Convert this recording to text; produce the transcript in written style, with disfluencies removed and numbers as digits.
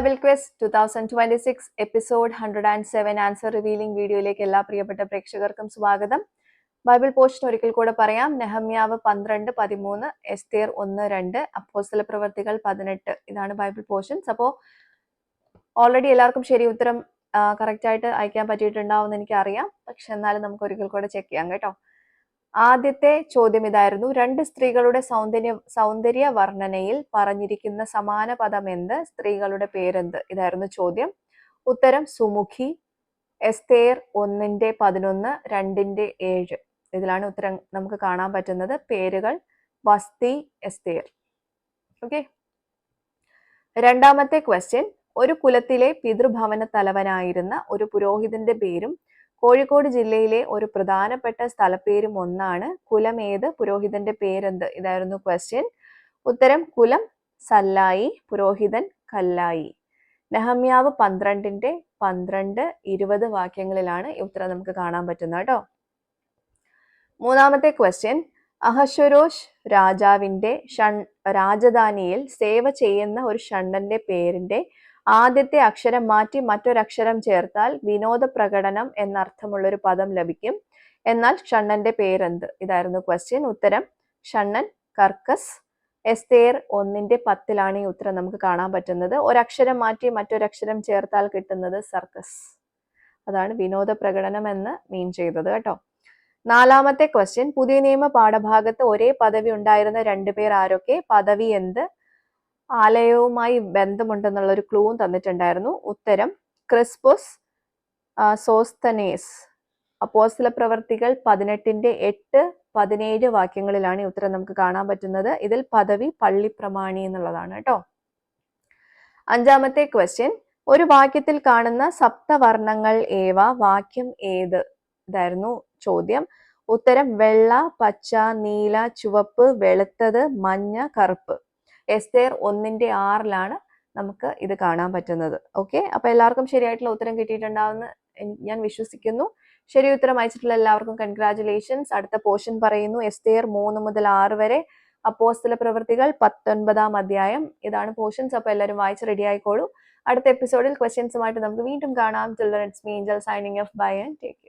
Bible quiz 2026 episode 107 answer revealing വീഡിയോയിലേക്ക് എല്ലാ പ്രിയപ്പെട്ട പ്രേക്ഷകർക്കും സ്വാഗതം. ബൈബിൾ പോർഷൻ ഒരിക്കൽ കൂടെ പറയാം. നെഹമ്യാവ് 12-13, എസ്തേർ 1-2, അപ്പോസ്തല പ്രവർത്തികൾ 18. ഇതാണ് ബൈബിൾ പോർഷൻസ്. അപ്പോൾ ഓൾറെഡി എല്ലാവർക്കും ശരി ഉത്തരം കറക്റ്റ് ആയിട്ട് അയക്കാൻ പറ്റിയിട്ടുണ്ടാവുമെന്ന് എനിക്കറിയാം. പക്ഷെ എന്നാലും നമുക്ക് ഒരിക്കൽ കൂടെ ചെക്ക് ചെയ്യാം കേട്ടോ. ആദ്യത്തെ ചോദ്യം ഇതായിരുന്നു: രണ്ട് സ്ത്രീകളുടെ സൗന്ദര്യ വർണ്ണനയിൽ പറഞ്ഞിരിക്കുന്ന സമാന പദം എന്ത്? സ്ത്രീകളുടെ പേരെന്ത്? ഇതായിരുന്നു ചോദ്യം. ഉത്തരം സുമുഖി. എസ്തേർ 1:11, 2:7. ഇതിലാണ് ഉത്തരം നമുക്ക് കാണാൻ പറ്റുന്നത്. പേരുകൾ വസ്തി, എസ്തേർ. ഓക്കെ. രണ്ടാമത്തെ ക്വസ്റ്റ്യൻ: ഒരു കുലത്തിലെ പിതൃഭവന തലവനായിരുന്ന ഒരു പുരോഹിതന്റെ പേരും കോഴിക്കോട് ജില്ലയിലെ ഒരു പ്രധാനപ്പെട്ട സ്ഥലപ്പേരും ഒന്നാണ്. കുലം ഏത്? പുരോഹിതന്റെ പേരെന്ത്? ഇതായിരുന്നു ക്വസ്റ്റ്യൻ. ഉത്തരം കുലം സല്ലായി, പുരോഹിതൻ കല്ലായി. നെഹമ്യാവ് 12:12-20 വാക്യങ്ങളിലാണ് ഈ ഉത്തരം നമുക്ക് കാണാൻ പറ്റുന്നത് കേട്ടോ. മൂന്നാമത്തെ ക്വസ്റ്റ്യൻ: അഹശ്വരോഷ് രാജാവിന്റെ രാജധാനിയിൽ സേവ ചെയ്യുന്ന ഒരു ഷണ്ഡന്റെ പേരിന്റെ ആദ്യത്തെ അക്ഷരം മാറ്റി മറ്റൊരക്ഷരം ചേർത്താൽ വിനോദ പ്രകടനം എന്നർത്ഥമുള്ളൊരു പദം ലഭിക്കും. എന്നാൽ ഷണ്ണന്റെ പേരെന്ത്? ഇതായിരുന്നു ക്വസ്റ്റ്യൻ. ഉത്തരം ഷണ്ണൻ കർക്കസ്. എസ്തേർ 1:10 ഈ ഉത്തരം നമുക്ക് കാണാൻ പറ്റുന്നത്. ഒരക്ഷരം മാറ്റി മറ്റൊരക്ഷരം ചേർത്താൽ കിട്ടുന്നത് സർക്കസ്. അതാണ് വിനോദ പ്രകടനം എന്ന് മീൻ ചെയ്തത് കേട്ടോ. നാലാമത്തെ ക്വസ്റ്റ്യൻ: പുതിയ നിയമ പാഠഭാഗത്ത് ഒരേ പദവി ഉണ്ടായിരുന്ന രണ്ടുപേർ ആരൊക്കെ? പദവി എന്ത്? ആലയവുമായി ബന്ധമുണ്ടെന്നുള്ള ഒരു ക്ലൂവും തന്നിട്ടുണ്ടായിരുന്നു. ഉത്തരം ക്രിസ്പുസ്, സോസ്തനേസ്. അപ്പോസ്തല പ്രവർത്തികൾ 18:8-17 വാക്യങ്ങളിലാണ് ഈ ഉത്തരം നമുക്ക് കാണാൻ പറ്റുന്നത്. ഇതിൽ പദവി പള്ളിപ്രമാണി എന്നുള്ളതാണ് കേട്ടോ. അഞ്ചാമത്തെ ക്വസ്റ്റ്യൻ: ഒരു വാക്യത്തിൽ കാണുന്ന സപ്തവർണ്ണങ്ങൾ ഏവ? വാക്യം ഏത്? ഇതായിരുന്നു ചോദ്യം. ഉത്തരം വെള്ള, പച്ച, നീല, ചുവപ്പ്, വെളുത്തത്, മഞ്ഞ, കറുപ്പ്. എസ്തേർ 1:6 നമുക്ക് ഇത് കാണാൻ പറ്റുന്നത്. ഓക്കെ. അപ്പൊ എല്ലാവർക്കും ശരിയായിട്ടുള്ള ഉത്തരം കിട്ടിയിട്ടുണ്ടാവുമെന്ന് ഞാൻ വിശ്വസിക്കുന്നു. ശരി ഉത്തരം അയച്ചിട്ടുള്ള എല്ലാവർക്കും കൺഗ്രാറ്റുലേഷൻസ്. അടുത്ത പോർഷൻ പറയുന്നു. എസ്തേർ 3-6 വരെ, അപ്പോസ്തല പ്രവൃത്തികൾ 19-ാം അധ്യായം. ഇതാണ് പോർഷൻസ്. അപ്പൊ എല്ലാവരും വായിച്ച് റെഡി ആയിക്കോളൂ. അടുത്ത എപ്പിസോഡിൽ ക്വസ്റ്റ്യൻസുമായിട്ട് നമുക്ക് വീണ്ടും കാണാം. Till then, it's me, Angel, signing off. Bye and take care.